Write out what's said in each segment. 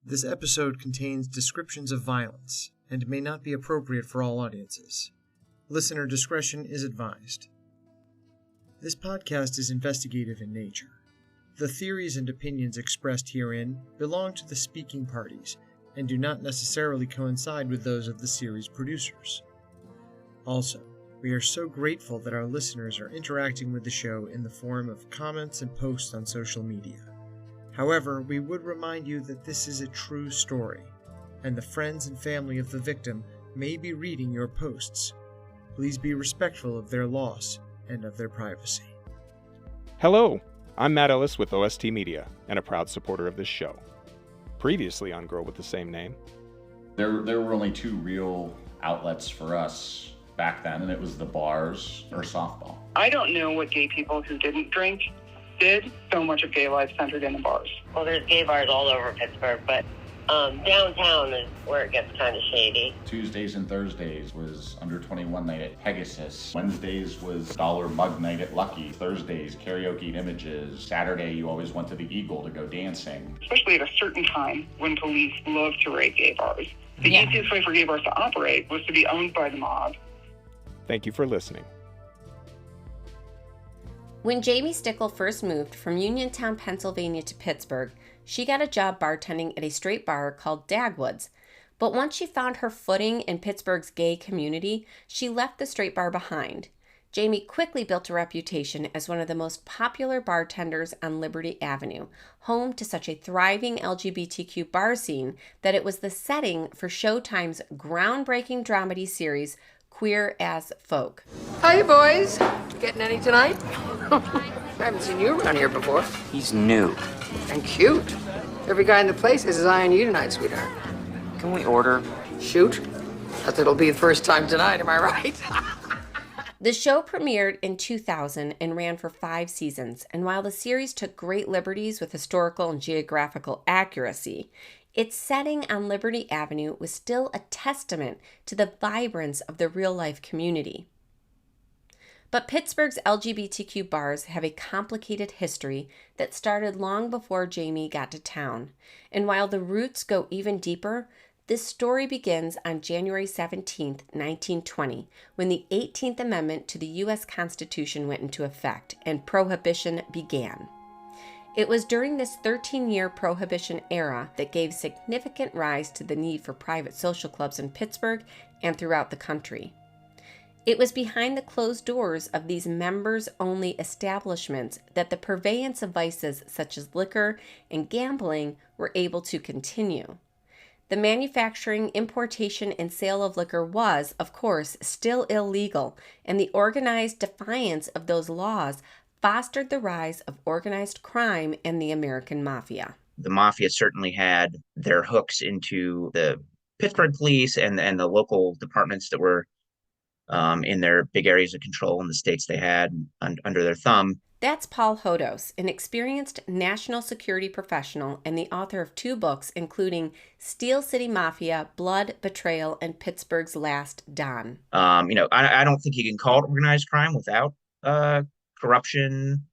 This episode contains descriptions of violence and may not be appropriate for all audiences. Listener discretion is advised. This podcast is investigative in nature. The theories and opinions expressed herein belong to the speaking parties and do not necessarily coincide with those of the series producers. Also, we are so grateful that our listeners are interacting with the show in the form of comments and posts on social media. However, we would remind you that this is a true story, and the friends and family of the victim may be reading your posts. Please be respectful of their loss and of their privacy. Hello, I'm Matt Ellis with OST Media and a proud supporter of this show. Previously on Girl with the Same Name. There were only two real outlets for us back then, and it was the bars or softball. I don't know what gay people who didn't drink did. So much of gay life centered in the bars. Well, there's gay bars all over Pittsburgh, but downtown is where it gets kind of shady. Tuesdays and Thursdays was under 21 night at Pegasus. Wednesdays was dollar mug night at Lucky. Thursdays, karaoke at Images. Saturday, you always went to the Eagle to go dancing. Especially at a certain time when police love to raid gay bars. The easiest way for gay bars to operate was to be owned by the mob. Thank you for listening. When Jamie Stickle first moved from Uniontown, Pennsylvania to Pittsburgh, she got a job bartending at a straight bar called Dagwood's. But once she found her footing in Pittsburgh's gay community, she left the straight bar behind. Jamie quickly built a reputation as one of the most popular bartenders on Liberty Avenue, home to such a thriving LGBTQ bar scene that it was the setting for Showtime's groundbreaking dramedy series, Queer as Folk. Hi, boys. Getting any tonight? I haven't seen you around here before. He's new. And cute. Every guy in the place is eyeing you tonight, sweetheart. Can we order? Shoot. Not that it'll be the first time tonight, am I right? The show premiered in 2000 and ran for 5 seasons, and while the series took great liberties with historical and geographical accuracy, its setting on Liberty Avenue was still a testament to the vibrance of the real-life community. But Pittsburgh's LGBTQ bars have a complicated history that started long before Jamie got to town. And while the roots go even deeper, this story begins on January 17, 1920, when the 18th Amendment to the U.S. Constitution went into effect and Prohibition began. It was during this 13-year Prohibition era that gave significant rise to the need for private social clubs in Pittsburgh and throughout the country. It was behind the closed doors of these members-only establishments that the purveyance of vices such as liquor and gambling were able to continue. The manufacturing, importation, and sale of liquor was, of course, still illegal, and the organized defiance of those laws fostered the rise of organized crime and the American Mafia. The Mafia certainly had their hooks into the Pittsburgh police and the local departments that were in their big areas of control in the states they had under their thumb. That's Paul Hodos, an experienced national security professional and the author of 2 books, including Steel City Mafia, Blood, Betrayal, and Pittsburgh's Last Don. I don't think you can call it organized crime without corruption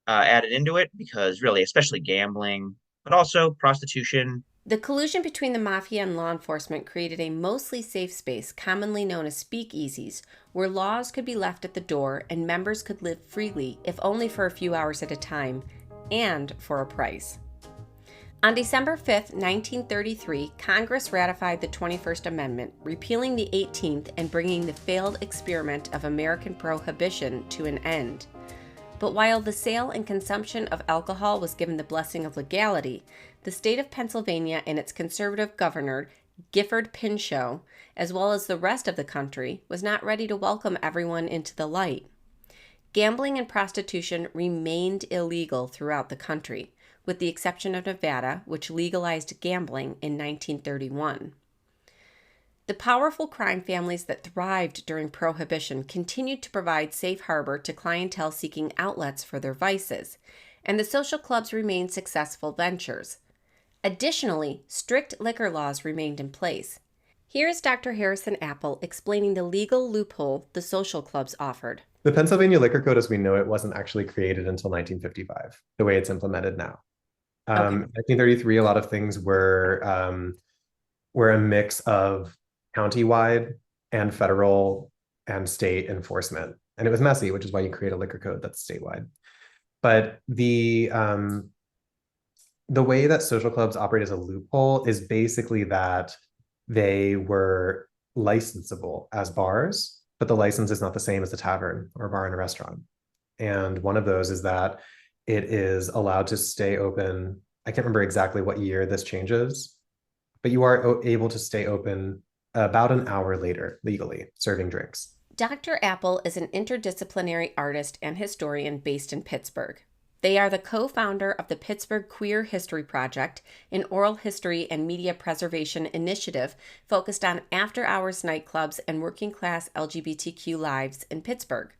added into it, because really, especially gambling, but also prostitution. The collusion between the Mafia and law enforcement created a mostly safe space, commonly known as speakeasies, where laws could be left at the door and members could live freely, if only for a few hours at a time, and for a price. On December 5, 1933, Congress ratified the 21st Amendment, repealing the 18th and bringing the failed experiment of American prohibition to an end. But while the sale and consumption of alcohol was given the blessing of legality, the state of Pennsylvania and its conservative governor, Gifford Pinchot, as well as the rest of the country, was not ready to welcome everyone into the light. Gambling and prostitution remained illegal throughout the country, with the exception of Nevada, which legalized gambling in 1931. The powerful crime families that thrived during Prohibition continued to provide safe harbor to clientele seeking outlets for their vices, and the social clubs remained successful ventures. Additionally, strict liquor laws remained in place. Here is Dr. Harrison Apple explaining the legal loophole the social clubs offered. The Pennsylvania Liquor Code as we know it wasn't actually created until 1955, the way it's implemented now. Okay. 1933, a lot of things were a mix of countywide and federal and state enforcement. And it was messy, which is why you create a liquor code that's statewide. But the way that social clubs operate as a loophole is basically that they were licensable as bars, but the license is not the same as a tavern or a bar in a restaurant. And one of those is that it is allowed to stay open. I can't remember exactly what year this changes, but you are able to stay open about an hour later legally, serving drinks. Dr. Apple is an interdisciplinary artist and historian based in Pittsburgh. They are the co-founder of the Pittsburgh Queer History Project, an oral history and media preservation initiative focused on after-hours nightclubs and working-class LGBTQ lives in Pittsburgh.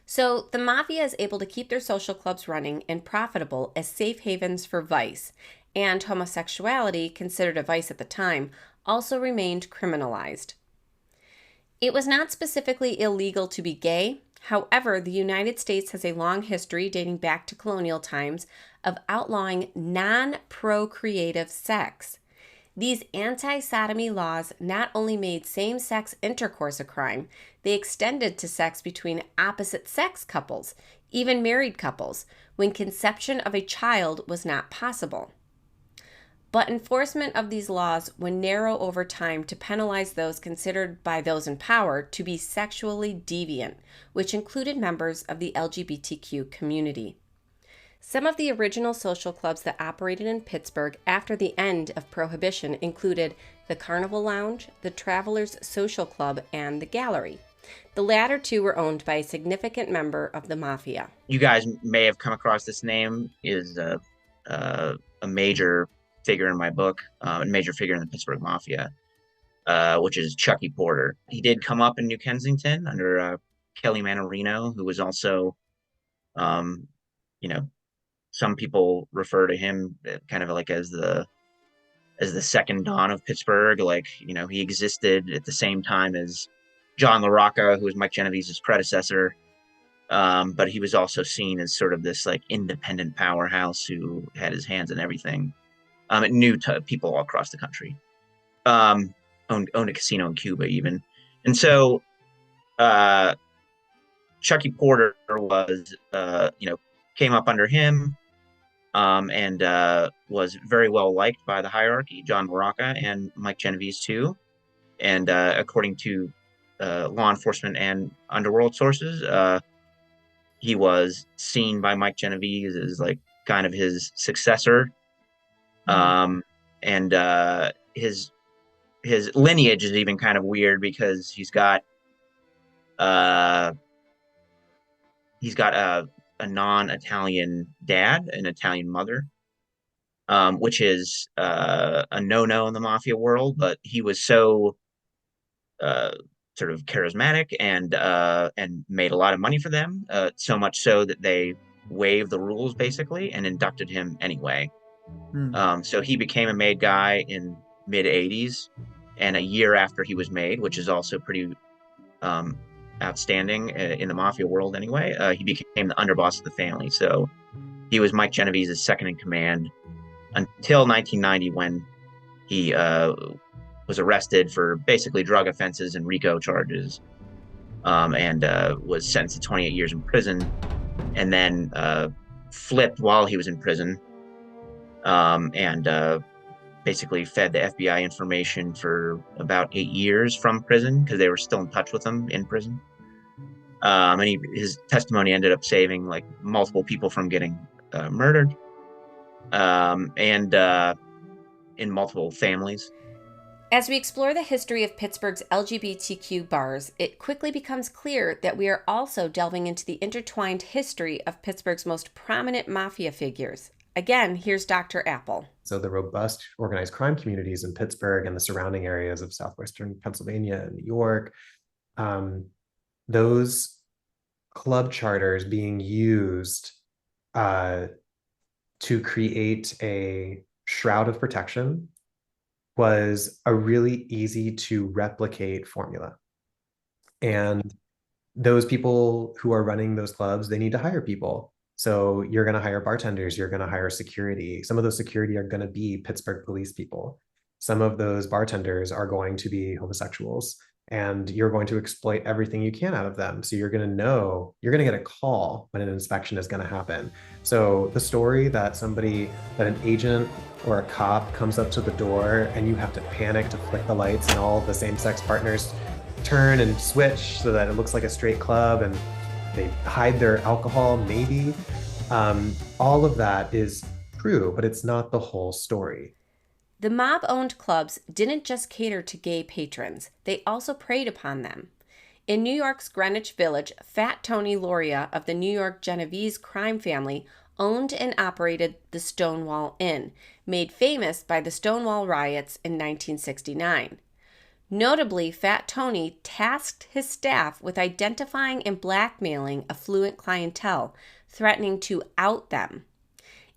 So the Mafia is able to keep their social clubs running and profitable as safe havens for vice, and homosexuality, considered a vice at the time, also remained criminalized. It was not specifically illegal to be gay. However, the United States has a long history dating back to colonial times of outlawing non-procreative sex. These anti-sodomy laws not only made same-sex intercourse a crime, they extended to sex between opposite-sex couples, even married couples, when conception of a child was not possible. But enforcement of these laws would narrow over time to penalize those considered by those in power to be sexually deviant, which included members of the LGBTQ community. Some of the original social clubs that operated in Pittsburgh after the end of Prohibition included the Carnival Lounge, the Travelers Social Club, and the Gallery. The latter two were owned by a significant member of the Mafia. You guys may have come across this name. Is a major figure in my book, a major figure in the Pittsburgh Mafia, which is Chucky Porter. He did come up in New Kensington under Kelly Manorino, who was also, some people refer to him kind of like as the second Don of Pittsburgh. Like, he existed at the same time as John LaRocca, who was Mike Genovese's predecessor. But he was also seen as sort of this like independent powerhouse who had his hands in everything. It knew to people all across the country. Owned a casino in Cuba even. And so Chucky Porter was, came up under him and was very well liked by the hierarchy, John LaRocca and Mike Genovese too. And according to law enforcement and underworld sources, he was seen by Mike Genovese as like kind of his successor. And his lineage is even kind of weird because he's got a non-Italian dad, an Italian mother, which is a no-no in the mafia world. But he was so sort of charismatic and made a lot of money for them, so much so that they waived the rules basically and inducted him anyway. So he became a made guy in mid-'80s, and a year after he was made, which is also pretty outstanding in the mafia world anyway, he became the underboss of the family. So he was Mike Genovese's second in command until 1990, when he was arrested for basically drug offenses and RICO charges, and was sentenced to 28 years in prison, and then flipped while he was in prison, and basically fed the FBI information for about 8 years from prison because they were still in touch with him in prison. And his testimony ended up saving like multiple people from getting murdered, and in multiple families. As we explore the history of Pittsburgh's LGBTQ bars, it quickly becomes clear that we are also delving into the intertwined history of Pittsburgh's most prominent mafia figures. Again, here's Dr. Apple. So the robust organized crime communities in Pittsburgh and the surrounding areas of southwestern Pennsylvania and New York, those club charters being used to create a shroud of protection was a really easy to replicate formula. And those people who are running those clubs, they need to hire people. So you're going to hire bartenders, you're going to hire security. Some of those security are going to be Pittsburgh police people. Some of those bartenders are going to be homosexuals, and you're going to exploit everything you can out of them. So you're going to get a call when an inspection is going to happen. So the story that an agent or a cop comes up to the door and you have to panic to flick the lights and all the same-sex partners turn and switch so that it looks like a straight club and they hide their alcohol, maybe. All of that is true, but it's not the whole story. The mob-owned clubs didn't just cater to gay patrons, they also preyed upon them. In New York's Greenwich Village, Fat Tony Loria of the New York Genovese crime family owned and operated the Stonewall Inn, made famous by the Stonewall riots in 1969. Notably, Fat Tony tasked his staff with identifying and blackmailing affluent clientele, threatening to out them.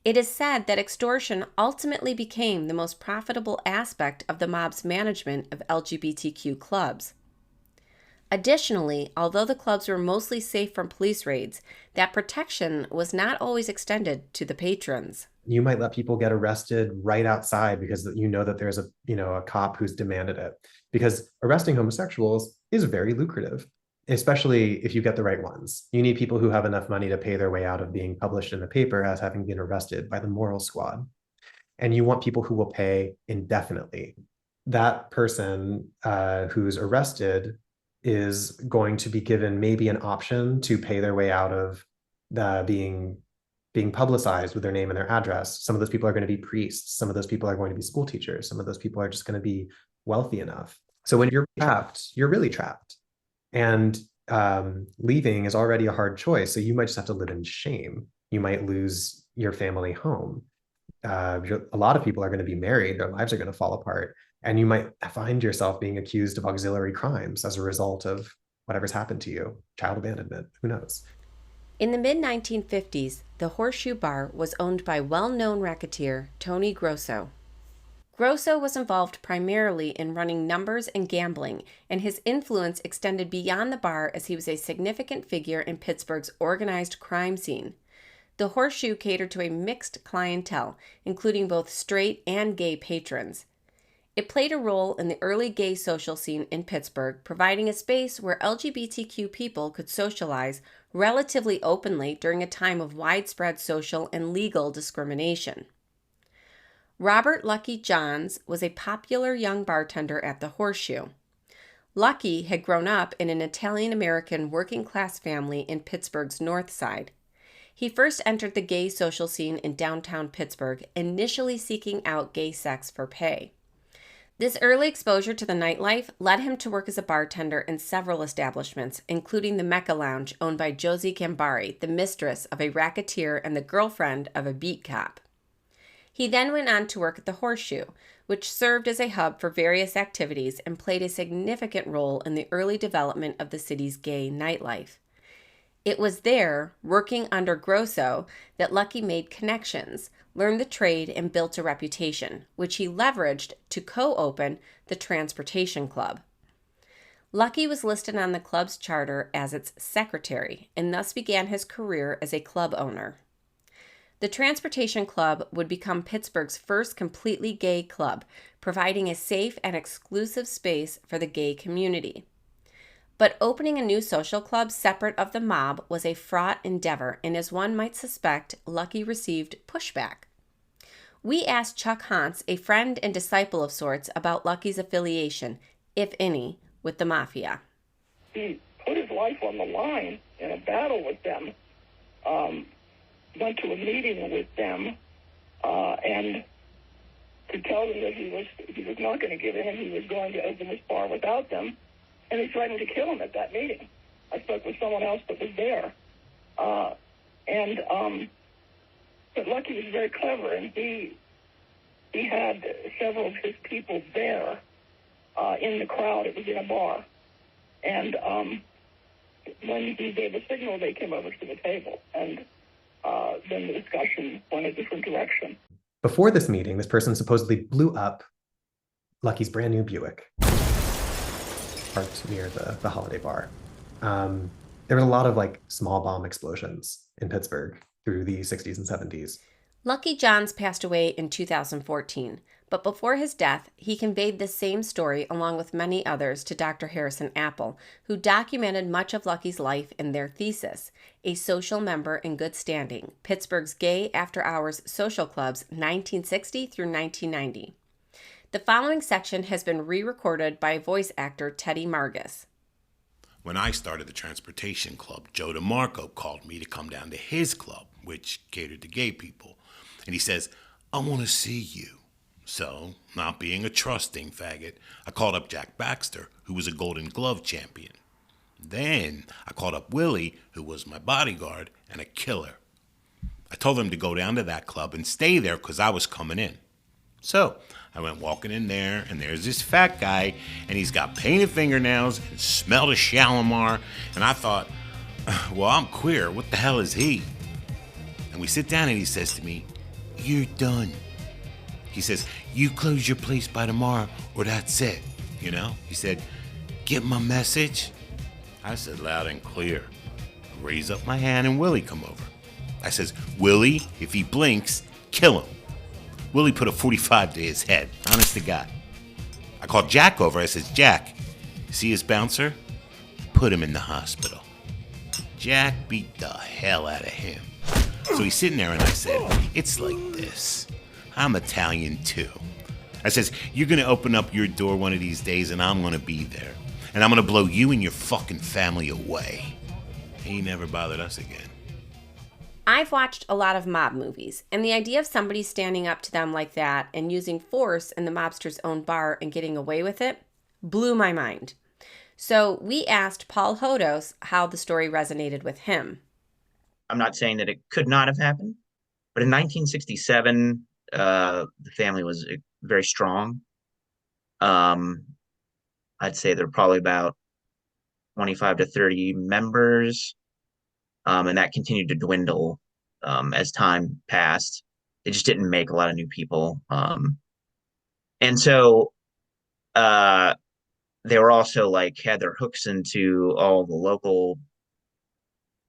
It is said that extortion ultimately became the most profitable aspect of the mob's management of LGBTQ clubs. Additionally, although the clubs were mostly safe from police raids, that protection was not always extended to the patrons. You might let people get arrested right outside because you know that there's a cop who's demanded it. Because arresting homosexuals is very lucrative, especially if you get the right ones. You need people who have enough money to pay their way out of being published in the paper as having been arrested by the moral squad. And you want people who will pay indefinitely. That person who's arrested is going to be given maybe an option to pay their way out of being publicized with their name and their address. Some of those people are going to be priests. Some of those people are going to be school teachers. Some of those people are just going to be wealthy enough. So when you're trapped, you're really trapped. And leaving is already a hard choice. So you might just have to live in shame. You might lose your family home. A lot of people are going to be married. Their lives are going to fall apart. And you might find yourself being accused of auxiliary crimes as a result of whatever's happened to you. Child abandonment, who knows? In the mid-1950s, the Horseshoe Bar was owned by well-known racketeer Tony Grosso. Grosso was involved primarily in running numbers and gambling, and his influence extended beyond the bar as he was a significant figure in Pittsburgh's organized crime scene. The Horseshoe catered to a mixed clientele, including both straight and gay patrons. It played a role in the early gay social scene in Pittsburgh, providing a space where LGBTQ people could socialize relatively openly during a time of widespread social and legal discrimination. Robert Lucky Johns was a popular young bartender at the Horseshoe. Lucky had grown up in an Italian-American working-class family in Pittsburgh's North Side. He first entered the gay social scene in downtown Pittsburgh, initially seeking out gay sex for pay. This early exposure to the nightlife led him to work as a bartender in several establishments, including the Mecca Lounge owned by Josie Gambari, the mistress of a racketeer and the girlfriend of a beat cop. He then went on to work at the Horseshoe, which served as a hub for various activities and played a significant role in the early development of the city's gay nightlife. It was there, working under Grosso, that Lucky made connections, learned the trade, and built a reputation, which he leveraged to co-open the Transportation Club. Lucky was listed on the club's charter as its secretary, and thus began his career as a club owner. The Transportation Club would become Pittsburgh's first completely gay club, providing a safe and exclusive space for the gay community. But opening a new social club separate of the mob was a fraught endeavor, and as one might suspect, Lucky received pushback. We asked Chuck Hantz, a friend and disciple of sorts, about Lucky's affiliation, if any, with the Mafia. He put his life on the line in a battle with them, went to a meeting with them, and to tell them that he was not going to give in, he was going to open this bar without them. And he threatened to kill him at that meeting. I spoke with someone else that was there. But Lucky was very clever, and he had several of his people there in the crowd. It was in a bar. And when he gave a signal, they came over to the table. And then the discussion went a different direction. Before this meeting, this person supposedly blew up Lucky's brand new Buick, parked near the Holiday Bar. There were a lot of small bomb explosions in Pittsburgh through the 60s and 70s. Lucky Johns passed away in 2014, but before his death, he conveyed the same story along with many others to Dr. Harrison Apple, who documented much of Lucky's life in their thesis, A Social Member in Good Standing, Pittsburgh's Gay After-Hours Social Clubs, 1960 through 1990. The following section has been re-recorded by voice actor Teddy Margus. When I started the Transportation Club, Joe DeMarco called me to come down to his club, which catered to gay people. And he says, I want to see you. So, not being a trusting faggot, I called up Jack Baxter, who was a Golden Glove champion. Then I called up Willie, who was my bodyguard and a killer. I told him to go down to that club and stay there because I was coming in. So, I went walking in there, and there's this fat guy, and he's got painted fingernails and smelled of Shalimar, and I thought, well, I'm queer. What the hell is he? And we sit down, and he says to me, you're done. He says, you close your place by tomorrow, or that's it. You know? He said, get my message? I said loud and clear. I raise up my hand, and Willie come over. I says, Willie, if he blinks, kill him. Willie put a 45 to his head, honest to God. I called Jack over. I says, Jack, see his bouncer? Put him in the hospital. Jack beat the hell out of him. So he's sitting there, and I said, it's like this. I'm Italian too. I says, you're going to open up your door one of these days, and I'm going to be there. And I'm going to blow you and your fucking family away. He never bothered us again. I've watched a lot of mob movies, and the idea of somebody standing up to them like that and using force in the mobster's own bar and getting away with it blew my mind. So we asked Paul Hodos how the story resonated with him. I'm not saying that it could not have happened, but in 1967, the family was very strong. I'd say there were probably about 25 to 30 members, and that continued to dwindle as time passed. It just didn't make a lot of new people. And so they were also like had their hooks into all the local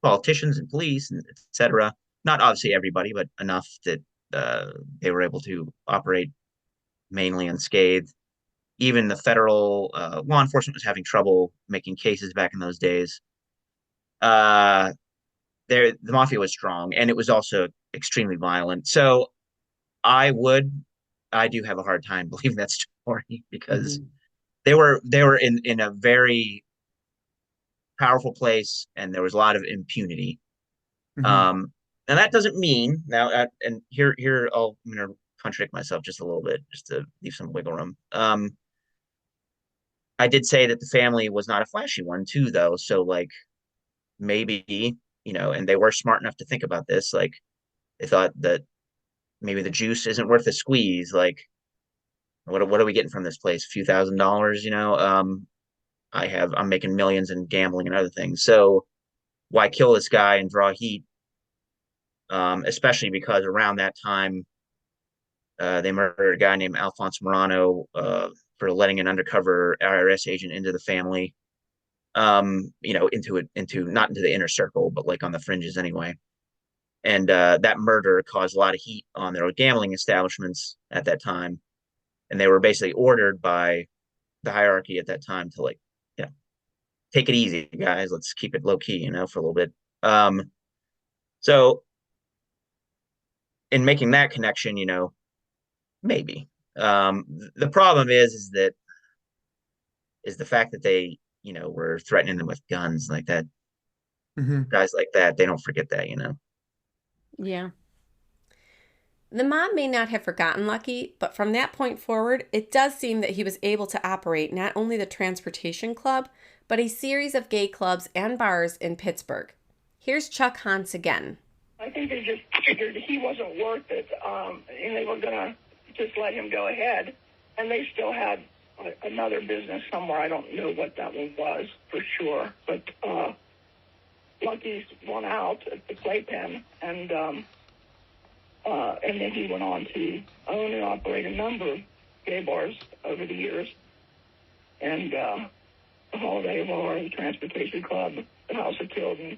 politicians and police and et cetera. Not obviously everybody, but enough that they were able to operate mainly unscathed. Even the federal law enforcement was having trouble making cases back in those days. The Mafia was strong, and it was also extremely violent. So I do have a hard time believing that story because they were in a very powerful place, and there was a lot of impunity. And that doesn't mean now, and here I'm going to contradict myself just a little bit, just to leave some wiggle room. I did say that the family was not a flashy one too, though. So like maybe, and they were smart enough to think about this. Like they thought that maybe the juice isn't worth the squeeze. Like what are we getting from this place? A few $1,000s, I'm making millions in gambling and other things. So why kill this guy and draw heat? Especially because around that time, they murdered a guy named Alphonse Morano for letting an undercover IRS agent into the family, into not into the inner circle, but like on the fringes anyway. And that murder caused a lot of heat on their gambling establishments at that time. And they were basically ordered by the hierarchy at that time to take it easy, guys. Let's keep it low key, for a little bit. So in making that connection, maybe. The problem is the fact that they, were threatening them with guns like that. Guys like that, they don't forget that, Yeah. The mob may not have forgotten Lucky, but from that point forward, it does seem that he was able to operate not only the Transportation Club, but a series of gay clubs and bars in Pittsburgh. Here's Chuck Hans again. I think they just figured he wasn't worth it, and they were going to just let him go ahead. And they still had another business somewhere. I don't know what that one was for sure. But Lucky's won out at the Playpen, and then he went on to own and operate a number of gay bars over the years. And the Holiday Bar, the Transportation Club, the House of Tilden,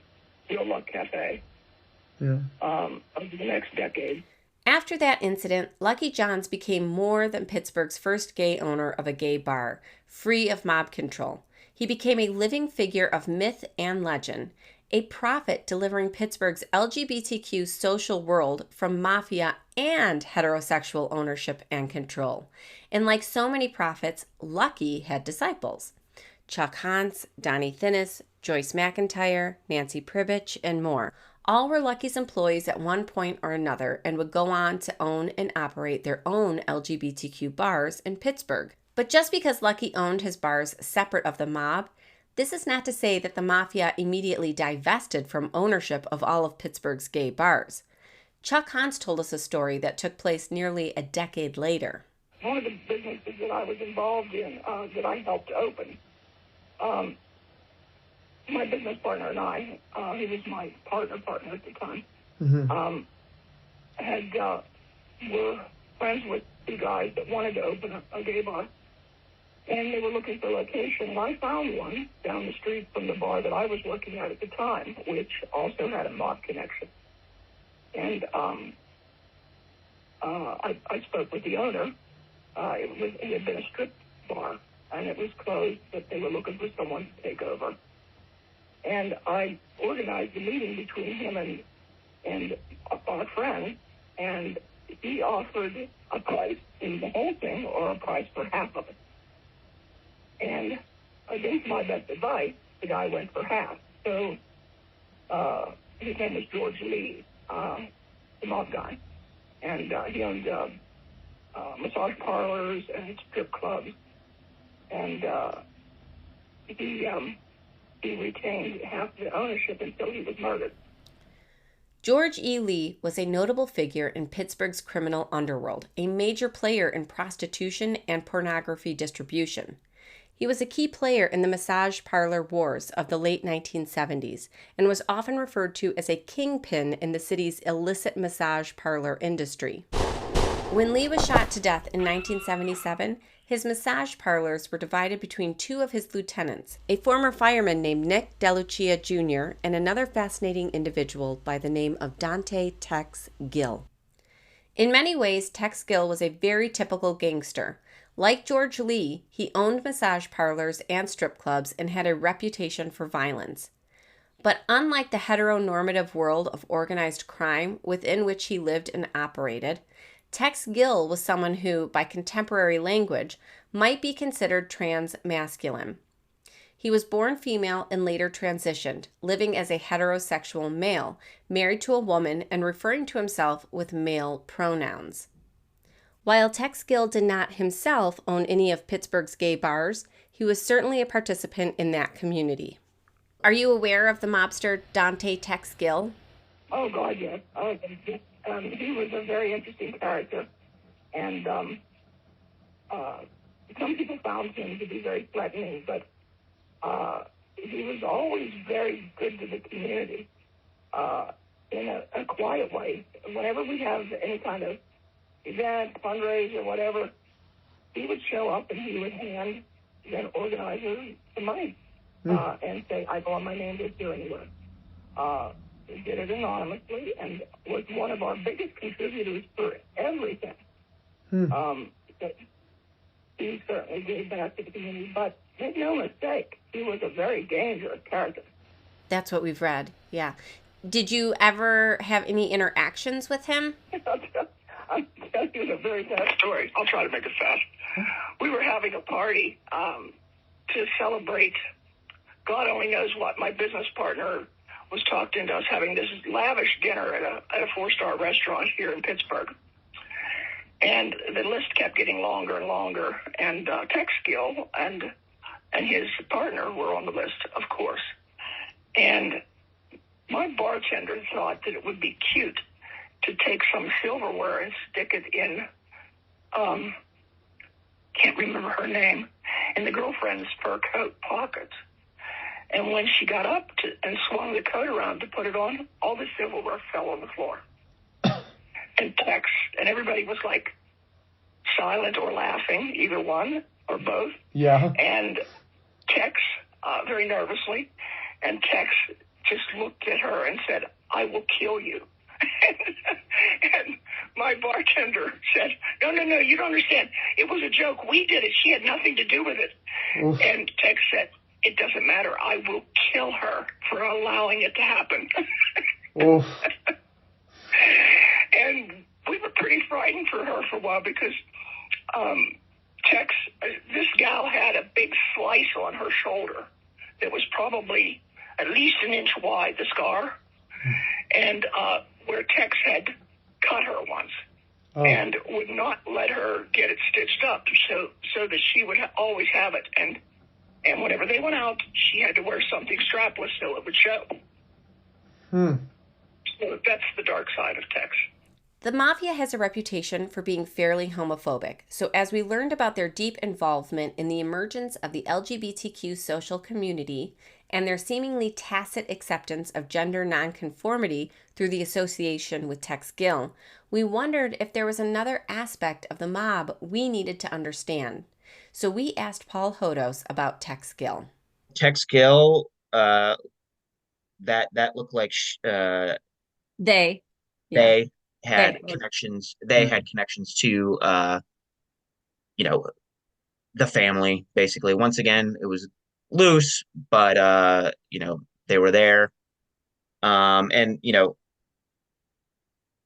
Real Luck Cafe. of the next decade. After that incident, Lucky John's became more than Pittsburgh's first gay owner of a gay bar, free of mob control. He became a living figure of myth and legend, a prophet delivering Pittsburgh's LGBTQ social world from mafia and heterosexual ownership and control. And like so many prophets, Lucky had disciples. Chuck Hans, Donnie Thinnis, Joyce McIntyre, Nancy Pribich, and more. All were Lucky's employees at one point or another and would go on to own and operate their own LGBTQ bars in Pittsburgh. But just because Lucky owned his bars separate of the mob, this is not to say that the Mafia immediately divested from ownership of all of Pittsburgh's gay bars. Chuck Hans told us a story that took place nearly a decade later. One of the businesses that I was involved in, that I helped open, my business partner and I, he was my partner at the time, were friends with two guys that wanted to open a gay bar. And they were looking for a location, and I found one down the street from the bar that I was working at the time, which also had a mob connection. And I spoke with the owner. It had been a strip bar, and it was closed, but they were looking for someone to take over. And I organized a meeting between him and our friend, and he offered a price in the whole thing or a price for half of it. And against my best advice, the guy went for half. So his name was George Lee, the mob guy. And he owned massage parlors and strip clubs. And he retained half the ownership until he was murdered. George E. Lee was a notable figure in Pittsburgh's criminal underworld, a major player in prostitution and pornography distribution. He was a key player in the massage parlor wars of the late 1970s and was often referred to as a kingpin in the city's illicit massage parlor industry. When Lee was shot to death in 1977, his massage parlors were divided between two of his lieutenants, a former fireman named Nick DeLucia Jr. and another fascinating individual by the name of Dante Tex Gill. In many ways, Tex Gill was a very typical gangster. Like George Lee, he owned massage parlors and strip clubs and had a reputation for violence. But unlike the heteronormative world of organized crime within which he lived and operated, Tex Gill was someone who, by contemporary language, might be considered trans-masculine. He was born female and later transitioned, living as a heterosexual male, married to a woman and referring to himself with male pronouns. While Tex Gill did not himself own any of Pittsburgh's gay bars, he was certainly a participant in that community. Are you aware of the mobster Dante Tex Gill? Oh, God, yes. He was a very interesting character, and some people found him to be very threatening, but he was always very good to the community in a quiet way. Whenever we have any kind of event, fundraiser, whatever, he would show up and he would hand the organizer the money and say, I don't want my name to appear anywhere. He did it anonymously and was one of our biggest contributors for everything. He certainly gave back to the community, but make no mistake, he was a very dangerous character. That's what we've read, yeah. Did you ever have any interactions with him? I'll tell you a very fast story. I'll try to make it fast. We were having a party to celebrate God only knows what. My business partner was talked into us having this lavish dinner at a 4-star restaurant here in Pittsburgh. And the list kept getting longer and longer. And Tex Gill and his partner were on the list, of course. And my bartender thought that it would be cute to take some silverware and stick it in, can't remember her name, in the girlfriend's fur coat pockets. And when she got up and swung the coat around to put it on, all the silverware fell on the floor. And Tex and everybody was like silent or laughing, either one or both. Yeah. And Tex, very nervously, and Tex just looked at her and said, I will kill you. And my bartender said, no, you don't understand. It was a joke. We did it. She had nothing to do with it. Oof. And Tex said, it doesn't matter. I will kill her for allowing it to happen. Oof. And we were pretty frightened for her for a while because Tex, this gal had a big slice on her shoulder that was probably at least an inch wide, the scar, and where Tex had cut her once and would not let her get it stitched up so that she would always have it. And whenever they went out, she had to wear something strapless so it would show. So that's the dark side of Tex. The Mafia has a reputation for being fairly homophobic, so as we learned about their deep involvement in the emergence of the LGBTQ social community and their seemingly tacit acceptance of gender nonconformity through the association with Tex Gill, we wondered if there was another aspect of the mob we needed to understand. So we asked Paul Hodos about Tex Gill. Tex Gill, that looked like They had connections. They had connections to, the family, basically. Once again, it was loose, but, they were there. And,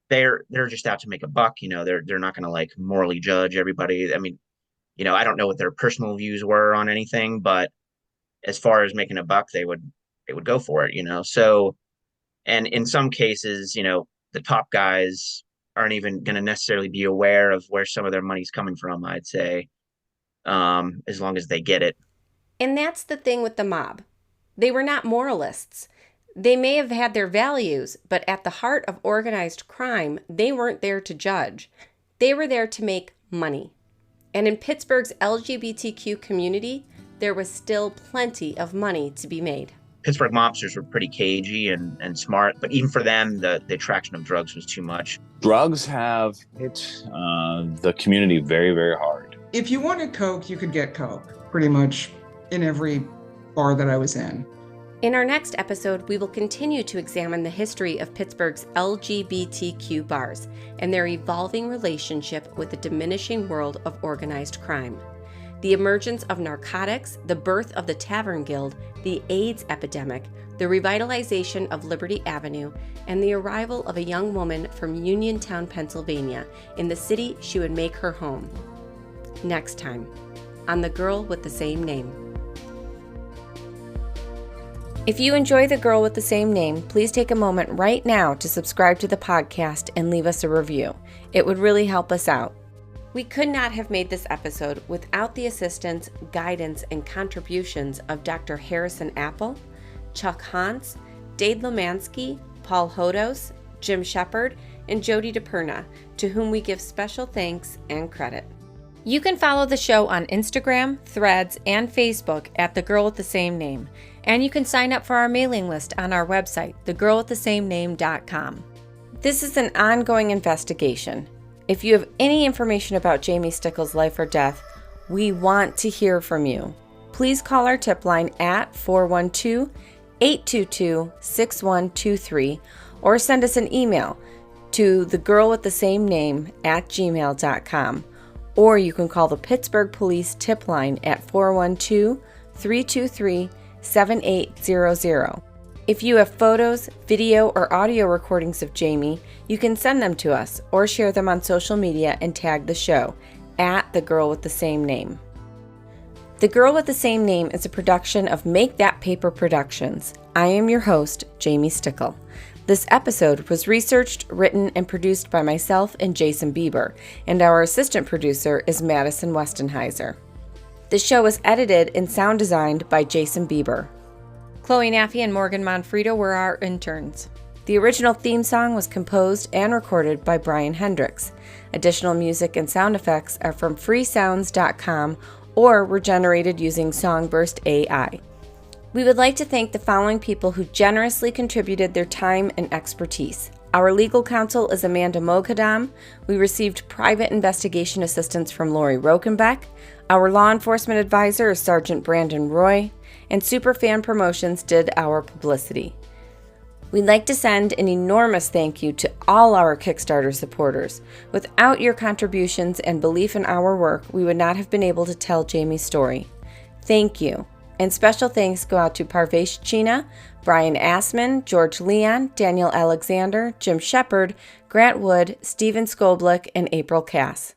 they're just out to make a buck. They're not going to like morally judge everybody. I mean, I don't know what their personal views were on anything, but as far as making a buck, they would go for it, So, and in some cases, the top guys aren't even going to necessarily be aware of where some of their money's coming from, I'd say, as long as they get it. And that's the thing with the mob. They were not moralists. They may have had their values, but at the heart of organized crime, they weren't there to judge. They were there to make money. And in Pittsburgh's LGBTQ community, there was still plenty of money to be made. Pittsburgh mobsters were pretty cagey and smart, but even for them, the attraction of drugs was too much. Drugs have hit the community very, very hard. If you wanted Coke, you could get Coke, pretty much in every bar that I was in. In our next episode, we will continue to examine the history of Pittsburgh's LGBTQ bars and their evolving relationship with the diminishing world of organized crime. The emergence of narcotics, the birth of the Tavern Guild, the AIDS epidemic, the revitalization of Liberty Avenue, and the arrival of a young woman from Uniontown, Pennsylvania, in the city she would make her home. Next time, on The Girl with the Same Name. If you enjoy The Girl with the Same Name, please take a moment right now to subscribe to the podcast and leave us a review. It would really help us out. We could not have made this episode without the assistance, guidance, and contributions of Dr. Harrison Apple, Chuck Hans, Dade Lemansky, Paul Hodos, Jim Shepard, and Jody DePerna, to whom we give special thanks and credit. You can follow the show on Instagram, Threads, and Facebook at The Girl with the Same Name, and you can sign up for our mailing list on our website, thegirlwiththesamename.com. This is an ongoing investigation. If you have any information about Jamie Stickle's life or death, we want to hear from you. Please call our tip line at 412-822-6123 or send us an email to thegirlwiththesamename@gmail.com, or you can call the Pittsburgh Police tip line at 412-323-7800. If you have photos, video, or audio recordings of Jamie, you can send them to us or share them on social media and tag the show at The Girl with the Same Name. The Girl with the Same Name is a production of Make That Paper Productions. I am your host, Jamie Stickle. This episode was researched, written, and produced by myself and Jason Bieber, and our assistant producer is Madison Westenheiser. The show was edited and sound designed by Jason Bieber. Chloe Naffey and Morgan Monfredo were our interns. The original theme song was composed and recorded by Brian Hendricks. Additional music and sound effects are from freesounds.com or were generated using Songburst AI. We would like to thank the following people who generously contributed their time and expertise. Our legal counsel is Amanda Moghadam. We received private investigation assistance from Lori Rokenbeck. Our law enforcement advisor is Sergeant Brandon Roy. And Superfan Promotions did our publicity. We'd like to send an enormous thank you to all our Kickstarter supporters. Without your contributions and belief in our work, we would not have been able to tell Jamie's story. Thank you. And special thanks go out to Parvesh China, Brian Assman, George Leon, Daniel Alexander, Jim Shepard, Grant Wood, Stephen Skoblick, and April Cass.